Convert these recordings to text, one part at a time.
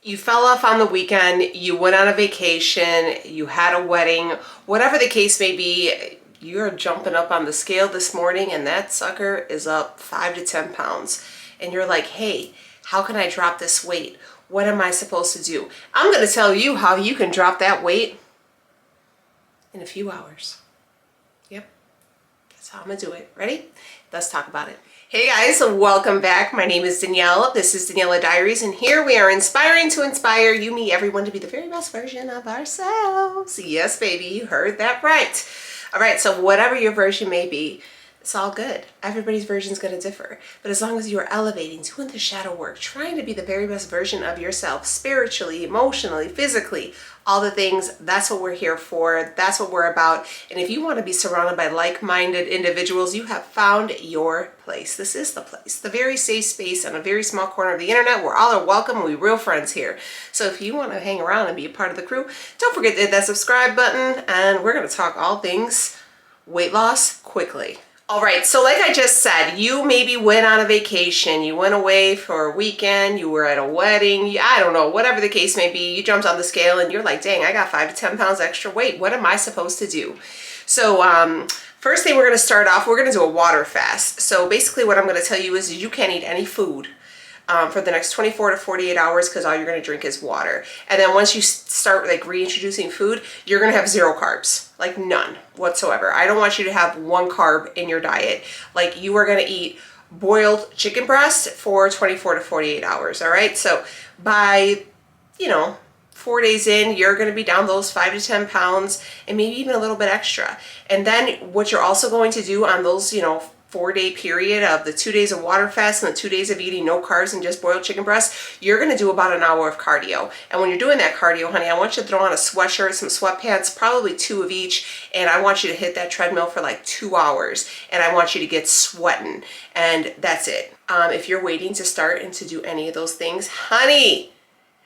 You fell off on the weekend, you went on a vacation, you had a wedding, whatever the case may be, you're jumping up on the scale this morning and that sucker is up 5 to 10 pounds. And you're like, hey, how can I drop this weight? What am I supposed to do? I'm going to tell you how you can drop that weight in a few hours. Yep, that's how I'm going to do it. Ready? Let's talk about it. Hey guys, welcome back. My name is Danielle. This is Daniela Diaries, and here we are inspiring to inspire you, me, everyone to be the very best version of ourselves. Yes, baby, you heard that right. All right, so whatever your version may be, it's all good. Everybody's version is going to differ. But as long as you are elevating, doing the shadow work, trying to be the very best version of yourself, spiritually, emotionally, physically, all the things, that's what we're here for. That's what we're about. And if you want to be surrounded by like-minded individuals, you have found your place. This is the place. The very safe space on a very small corner of the internet where all are welcome and we're real friends here. So if you want to hang around and be a part of the crew, don't forget to hit that subscribe button. And we're going to talk all things weight loss quickly. All right, so like I just said, you maybe went on a vacation, you went away for a weekend, you were at a wedding, I don't know, whatever the case may be, you jumped on the scale and you're like, dang, I got 5 to 10 pounds extra weight. What am I supposed to do? So first thing we're going to start off, we're going to do a water fast. So basically what I'm going to tell you is you can't eat any food for the next 24 to 48 hours because all you're going to drink is water. And then once you start like reintroducing food, you're going to have 0 carbs, like none whatsoever. I don't want you to have 1 carb in your diet. Like you are going to eat boiled chicken breast for 24 to 48 hours. All right. So by, 4 days in, you're going to be down those 5 to 10 pounds and maybe even a little bit extra. And then what you're also going to do on those, 4-day period of the 2 days of water fast and the 2 days of eating no carbs and just boiled chicken breast, you're going to do about an hour of cardio. And when you're doing that cardio, honey, I want you to throw on a sweatshirt, some sweatpants, probably 2 of each, and I want you to hit that treadmill for like 2 hours, and I want you to get sweating, and that's it. If you're waiting to start and to do any of those things, honey,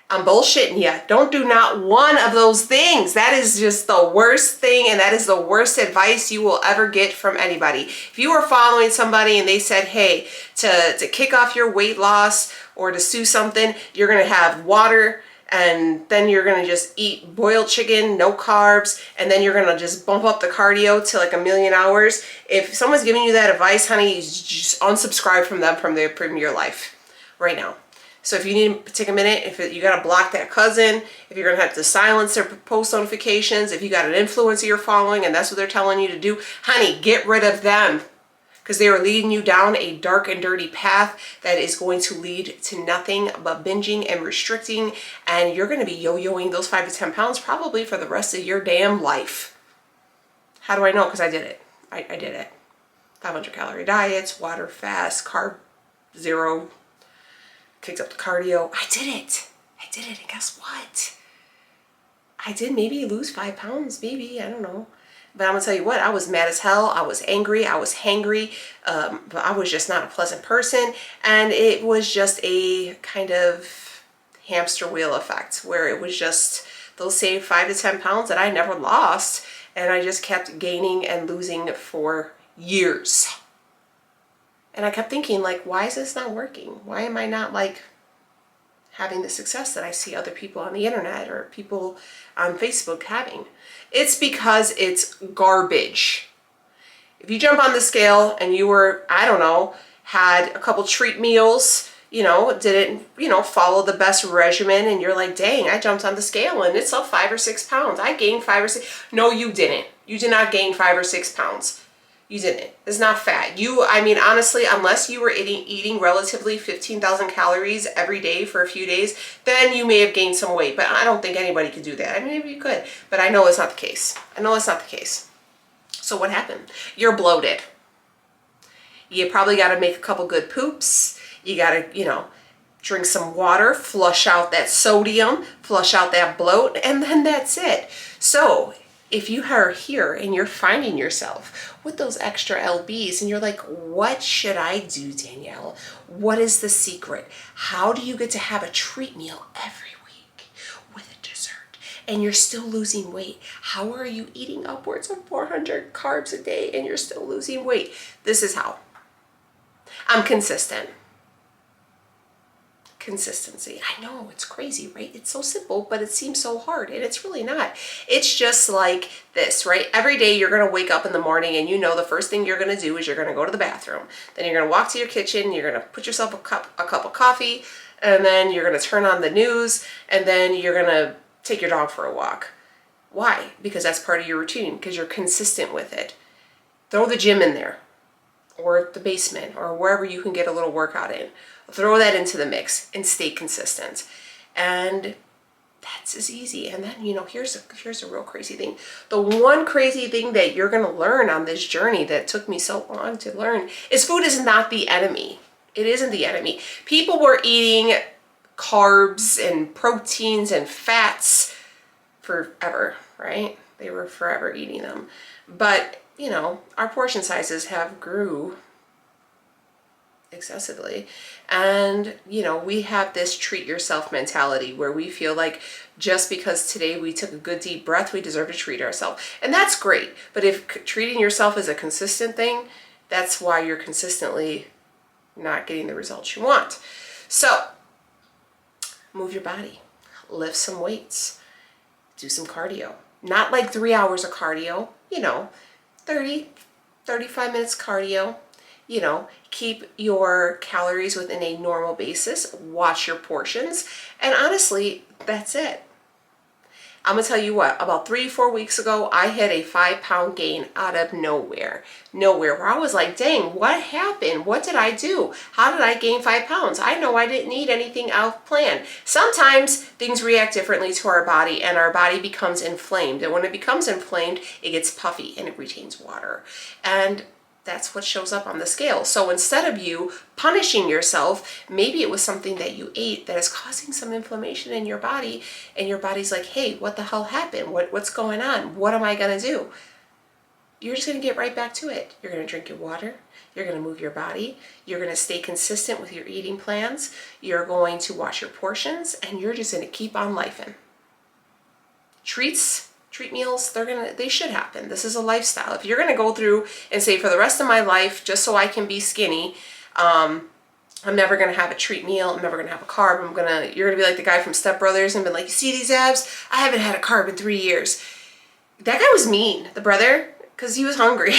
I'm bullshitting you. Don't do not one of those things. That is just the worst thing, and that is the worst advice you will ever get from anybody. If you are following somebody and they said, hey, to kick off your weight loss or to do something, you're going to have water and then you're going to just eat boiled chicken, no carbs, and then you're going to just bump up the cardio to like 1,000,000 hours. If someone's giving you that advice, honey, you just unsubscribe from them from your life right now. So if you need to take a minute, if you got to block that cousin, if you're going to have to silence their post notifications, if you got an influencer you're following and that's what they're telling you to do, honey, get rid of them because they are leading you down a dark and dirty path that is going to lead to nothing but binging and restricting, and you're going to be yo-yoing those 5 to 10 pounds probably for the rest of your damn life. How do I know? Because I did it. I did it. 500 calorie diets, water fast, carb 0, kicked up the cardio. I did it. And guess what? I did maybe lose 5 pounds, maybe, I don't know. But I'm gonna tell you what, I was mad as hell. I was angry, I was hangry, but I was just not a pleasant person. And it was just a kind of hamster wheel effect where it was just those same 5 to 10 pounds that I never lost. And I just kept gaining and losing for years. And I kept thinking, like, why is this not working? Why am I not, like, having the success that I see other people on the internet or people on Facebook having? It's because it's garbage. If you jump on the scale and you were, I don't know, had a couple treat meals, didn't, follow the best regimen, and you're like, dang, I jumped on the scale and it's up 5 or 6 pounds. I gained 5 or 6. No, you didn't. You did not gain 5 or 6 pounds. You didn't. It's not fat. Honestly, unless you were eating relatively 15,000 calories every day for a few days, then you may have gained some weight. But I don't think anybody could do that. I mean, maybe you could, but I know it's not the case. So what happened? You're bloated. You probably got to make a couple good poops. You got to, drink some water, flush out that sodium, flush out that bloat, and then that's it. So if you are here and you're finding yourself with those extra lbs and you're like, what should I do, Danielle? What is the secret? How do you get to have a treat meal every week with a dessert and you're still losing weight? How are you eating upwards of 400 carbs a day and you're still losing weight? This is how. I'm consistent. consistency. I know, it's crazy, right? It's so simple, but it seems so hard, and it's really not. It's just like this, right? Every day you're gonna wake up in the morning and you know the first thing you're gonna do is you're gonna go to the bathroom. Then you're gonna walk to your kitchen, you're gonna put yourself a cup of coffee, and then you're gonna turn on the news, and then you're gonna take your dog for a walk. Why? Because that's part of your routine, because you're consistent with it. Throw the gym in there, or the basement, or wherever you can get a little workout in. Throw that into the mix and stay consistent. And that's as easy. And then, you know, here's a real crazy thing. The one crazy thing that you're gonna learn on this journey that took me so long to learn is food is not the enemy. It isn't the enemy. People were eating carbs and proteins and fats forever, right? They were forever eating them. But, you know, our portion sizes have grew excessively, and you know, we have this treat yourself mentality where we feel like just because today we took a good deep breath, we deserve to treat ourselves, and that's great. But if treating yourself is a consistent thing, that's why you're consistently not getting the results you want. So move your body, lift some weights, do some cardio. Not like 3 hours of cardio, you know, 35 minutes cardio. You know, keep your calories within a normal basis, watch your portions, and honestly, that's it. I'm gonna tell you what, about 3-4 weeks ago, I hit a 5-pound gain out of nowhere, where I was like, dang, what happened? What did I do? How did I gain 5 pounds? I know I didn't eat anything out of plan. Sometimes things react differently to our body, and our body becomes inflamed, and when it becomes inflamed, it gets puffy and it retains water. And that's what shows up on the scale. So instead of you punishing yourself, maybe it was something that you ate that is causing some inflammation in your body, and your body's like, hey, what the hell happened? What's going on? What am I gonna do? You're just gonna get right back to it. You're gonna drink your water, you're gonna move your body, you're gonna stay consistent with your eating plans, you're going to watch your portions, and you're just gonna keep on lifing. Treat meals, they should happen. This is a lifestyle. If you're gonna go through and say, for the rest of my life, just so I can be skinny, I'm never gonna have a treat meal, I'm never gonna have a carb, you're gonna be like the guy from Step Brothers and be like, you see these abs? I haven't had a carb in 3 years. That guy was mean, the brother, because he was hungry.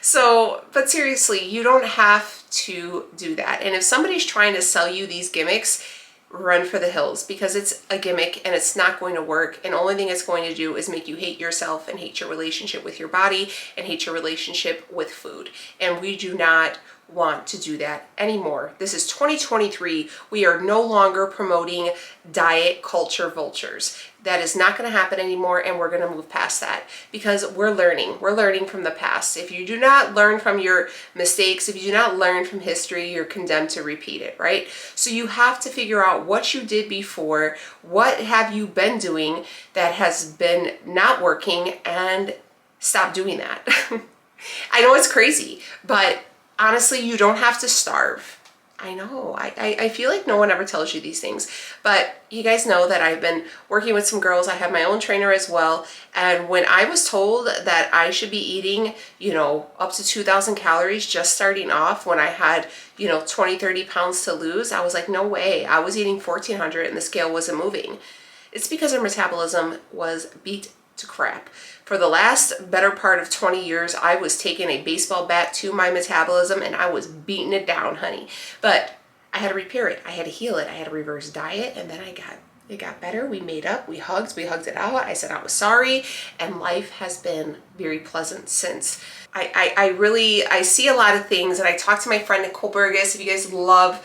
So, but seriously, you don't have to do that. And if somebody's trying to sell you these gimmicks, run for the hills, because it's a gimmick and it's not going to work, and only thing it's going to do is make you hate yourself and hate your relationship with your body and hate your relationship with food. And we do not want to do that anymore. This is 2023. We are no longer promoting diet culture vultures. That is not going to happen anymore, and we're going to move past that, because we're learning from the past. If you do not learn from your mistakes, if you do not learn from history, you're condemned to repeat it, right? So you have to figure out what you did before, what have you been doing that has been not working, and stop doing that. I know it's crazy, but honestly, you don't have to starve. I know, I feel like no one ever tells you these things, but you guys know that I've been working with some girls. I have my own trainer as well, and when I was told that I should be eating, you know, up to 2,000 calories just starting off when I had, you know, 20-30 pounds to lose, I was like, no way. I was eating 1,400 and the scale wasn't moving. It's because our metabolism was beat to crap. For the last better part of 20 years, I was taking a baseball bat to my metabolism and I was beating it down, honey. But I had to repair it. I had to heal it. I had to reverse diet, and then it got better. We made up. We hugged it out. I said I was sorry, and life has been very pleasant since. I see a lot of things, and I talked to my friend Nicole Burgess. If you guys love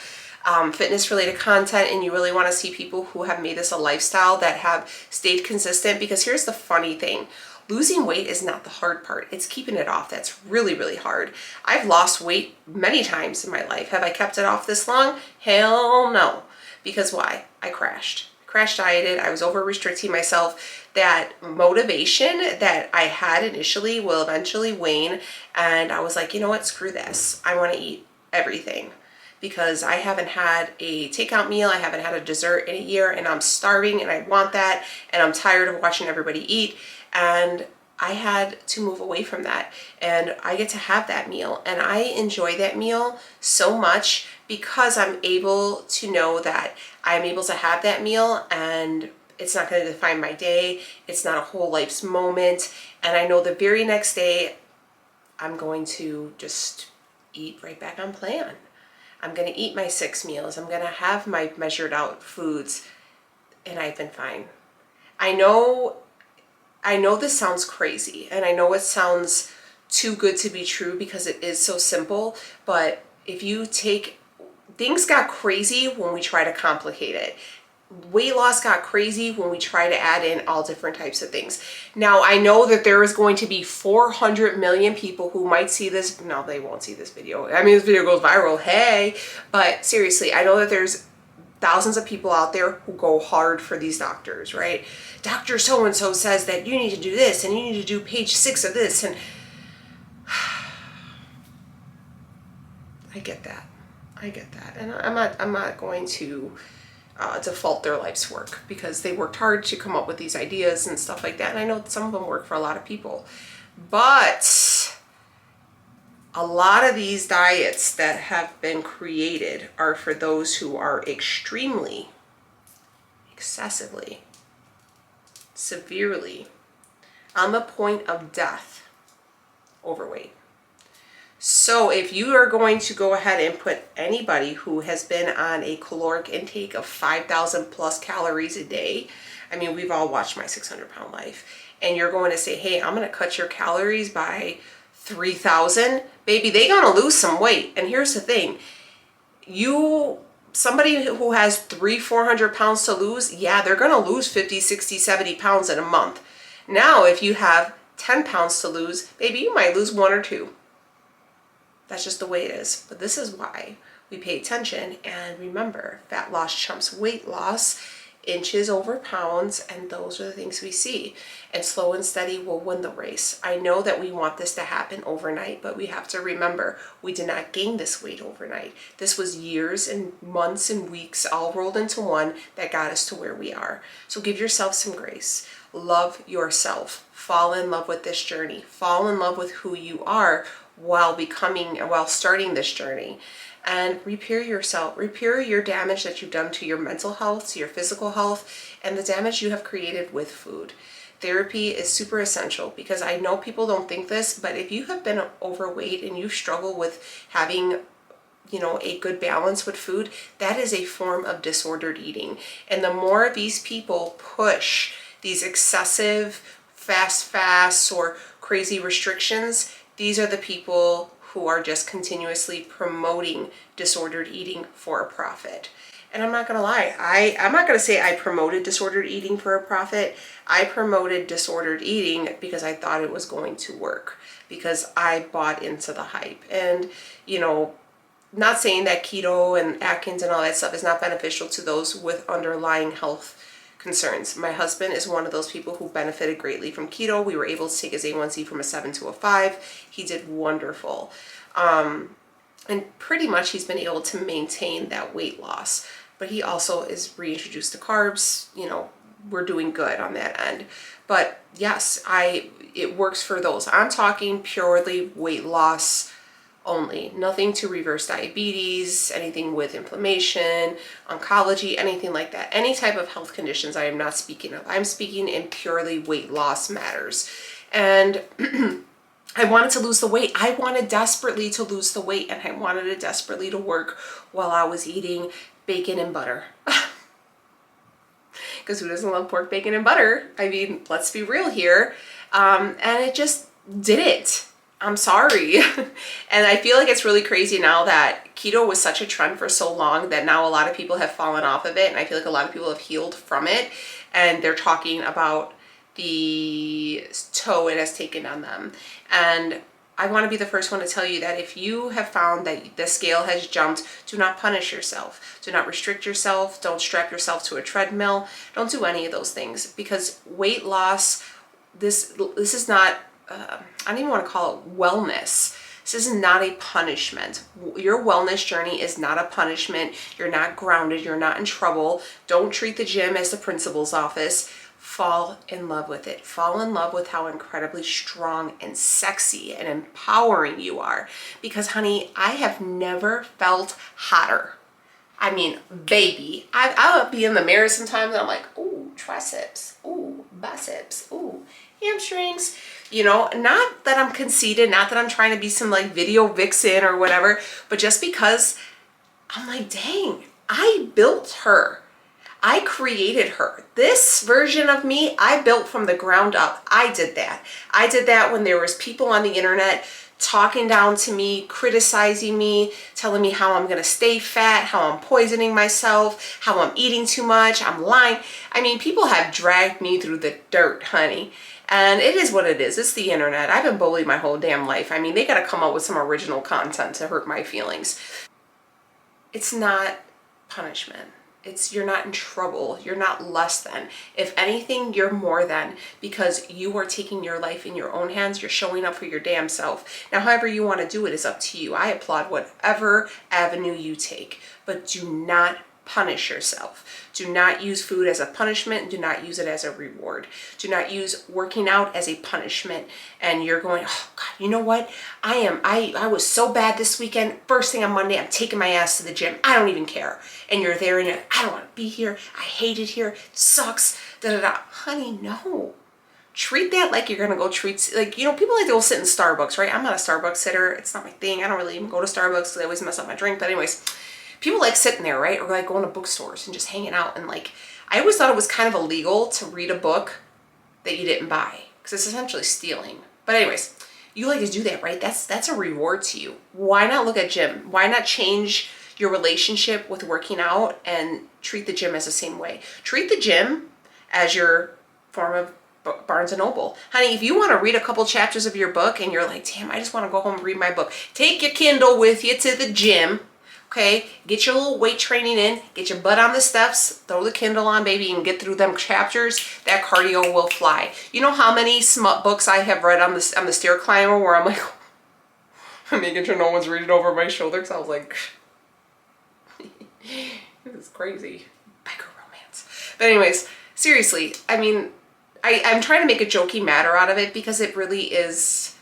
fitness related content and you really want to see people who have made this a lifestyle that have stayed consistent, because here's the funny thing. Losing weight is not the hard part. It's keeping it off that's really, really hard. I've lost weight many times in my life. Have I kept it off this long? Hell no. Because why? I crashed dieted. I was over restricting myself. That motivation that I had initially will eventually wane. And I was like, you know what? Screw this. I want to eat everything, because I haven't had a takeout meal, I haven't had a dessert in a year, and I'm starving and I want that, and I'm tired of watching everybody eat, and I had to move away from that, and I get to have that meal, and I enjoy that meal so much because I'm able to know that I'm able to have that meal and it's not going to define my day. It's not a whole life's moment. And I know the very next day I'm going to just eat right back on plan. I'm going to eat my 6 meals. I'm going to have my measured out foods, and I've been fine. I know this sounds crazy, and I know it sounds too good to be true because it is so simple, but if you take, things got crazy when we try to complicate it. Weight loss got crazy when we try to add in all different types of things. Now, I know that there is going to be 400 million people who might see this. No, they won't see this video. I mean, this video goes viral, hey, but seriously, I know that there's thousands of people out there who go hard for these doctors, right? Dr. So-and-so says that you need to do this and you need to do page 6 of this, and I get that. And I'm not going to default their life's work because they worked hard to come up with these ideas and stuff like that. And I know some of them work for a lot of people, but a lot of these diets that have been created are for those who are extremely, excessively, severely, on the point of death, overweight. So if you are going to go ahead and put anybody who has been on a caloric intake of 5,000 plus calories a day, I mean, we've all watched My 600-Pound Life, and you're going to say, hey, I'm going to cut your calories by 3,000, baby, they're going to lose some weight. And here's the thing, somebody who has 300-400 pounds to lose, yeah, they're going to lose 50, 60, 70 pounds in a month. Now, if you have 10 pounds to lose, baby, you might lose 1 or 2. That's just the way it is. But this is why we pay attention and remember, fat loss trumps weight loss, inches over pounds, and those are the things we see. And slow and steady will win the race. I know that we want this to happen overnight, but we have to remember, we did not gain this weight overnight. This was years and months and weeks all rolled into one that got us to where we are. So give yourself some grace. Love yourself. Fall in love with this journey. Fall in love with who you are while starting this journey, and repair yourself, repair your damage that you've done to your mental health, to your physical health, and the damage you have created with food. Therapy is super essential because I know people don't think this, but if you have been overweight and you struggle with having a good balance with food, that is a form of disordered eating. And the more these people push these excessive fast fasts or crazy restrictions, these are the people who are just continuously promoting disordered eating for a profit. And I'm not going to lie, I'm not going to say I promoted disordered eating for a profit. I promoted disordered eating because I thought it was going to work, because I bought into the hype. And, not saying that keto and Atkins and all that stuff is not beneficial to those with underlying health concerns. My husband is one of those people who benefited greatly from keto. We were able to take his A1C from a 7 to a 5. He did wonderful. And pretty much he's been able to maintain that weight loss. But he also is reintroduced to carbs. We're doing good on that end. But yes, it works for those. I'm talking purely weight loss only, nothing to reverse diabetes, anything with inflammation, oncology, anything like that. Any type of health conditions I am not speaking of. I'm speaking in purely weight loss matters. And I wanted to lose the weight. I wanted desperately to lose the weight, and I wanted it desperately to work while I was eating bacon and butter. Because who doesn't love pork, bacon, and butter? I mean, let's be real here. And it just didn't. I'm sorry. And I feel like it's really crazy now that keto was such a trend for so long that now a lot of people have fallen off of it. And I feel like a lot of people have healed from it. And they're talking about the toll it has taken on them. And I want to be the first one to tell you that if you have found that the scale has jumped, do not punish yourself. Do not restrict yourself. Don't strap yourself to a treadmill. Don't do any of those things, because weight loss, this is not, I don't even want to call it wellness. This is not a punishment. Your wellness journey is not a punishment. You're not grounded. You're not in trouble. Don't treat the gym as the principal's office. fall in love with it. Fall in love with how incredibly strong and sexy and empowering you are. Because honey, I have never felt hotter. I mean, baby, I'll be in the mirror sometimes and I'm like, ooh, triceps, ooh, biceps, ooh, hamstrings. You know, not that I'm conceited, not that I'm trying to be some like video vixen or whatever, but just because I'm like, dang, I built her. I created her. This version of me, I built from the ground up. I did that. I did that when there was people on the internet talking down to me, criticizing me, telling me how I'm gonna stay fat, how I'm poisoning myself, how I'm eating too much, I'm lying. I mean, people have dragged me through the dirt, honey. And it is what it is. It's the internet. I've been bullied my whole damn life. I mean, they gotta come up with some original content to hurt my feelings. It's not punishment. You're not in trouble. You're not less than. If anything, you're more than, because you are taking your life in your own hands. You're showing up for your damn self. Now, however you want to do it is up to you. I applaud whatever avenue you take, but do not punish yourself. Do not use food as a punishment. Do not use it as a reward. Do not use working out as a punishment. And you're going, oh God, you know what? I was so bad this weekend. First thing on Monday, I'm taking my ass to the gym. I don't even care. And you're there and you're like, I don't want to be here. I hate it here. It sucks. Da da da. Honey, no. Treat that like you're gonna go treat, like, you know, people like to go sit in Starbucks, right? I'm not a Starbucks sitter. It's not my thing. I don't really even go to Starbucks because I always mess up my drink. But anyways, people like sitting there, right? Or like going to bookstores and just hanging out. And like, I always thought it was kind of illegal to read a book that you didn't buy, because it's essentially stealing. But anyways, you like to do that, right? That's a reward to you. Why not look at gym? Why not change your relationship with working out and treat the gym as the same way? Treat the gym as your form of Barnes and Noble. Honey, if you want to read a couple chapters of your book and you're like, damn, I just want to go home and read my book, take your Kindle with you to the gym. Okay, get your little weight training in, get your butt on the steps, throw the Kindle on, baby, and get through them chapters. That cardio will fly. You know how many smut books I have read on the stair climber where I'm like, I'm making sure no one's reading over my shoulder, because I was like, this is crazy. Biker romance. But anyways, seriously, I mean, I'm trying to make a jokey matter out of it, because it really is,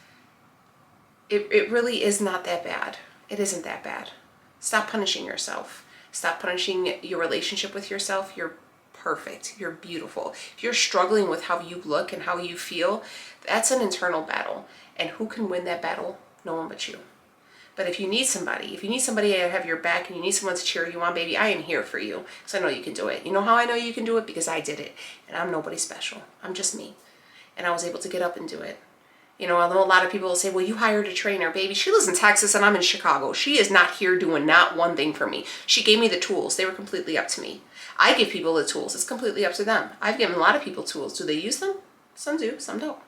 it really is not that bad. It isn't that bad. Stop punishing yourself. Stop punishing your relationship with yourself. You're perfect. You're beautiful. If you're struggling with how you look and how you feel, that's an internal battle. And who can win that battle? No one but you. But if you need somebody to have your back and you need someone to cheer you on, baby, I am here for you. So I know you can do it. You know how I know you can do it? Because I did it. And I'm nobody special. I'm just me. And I was able to get up and do it. You know, although a lot of people will say, well, you hired a trainer, baby. She lives in Texas and I'm in Chicago. She is not here doing not one thing for me. She gave me the tools. They were completely up to me. I give people the tools. It's completely up to them. I've given a lot of people tools. Do they use them? Some do, some don't.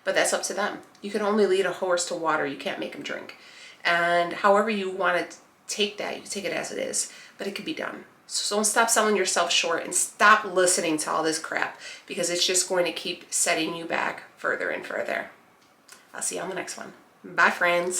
But that's up to them. You can only lead a horse to water. You can't make him drink. And however you want to take that, you take it as it is. But it can be done. So don't stop selling yourself short and stop listening to all this crap, because it's just going to keep setting you back further and further. I'll see you on the next one. Bye, friends.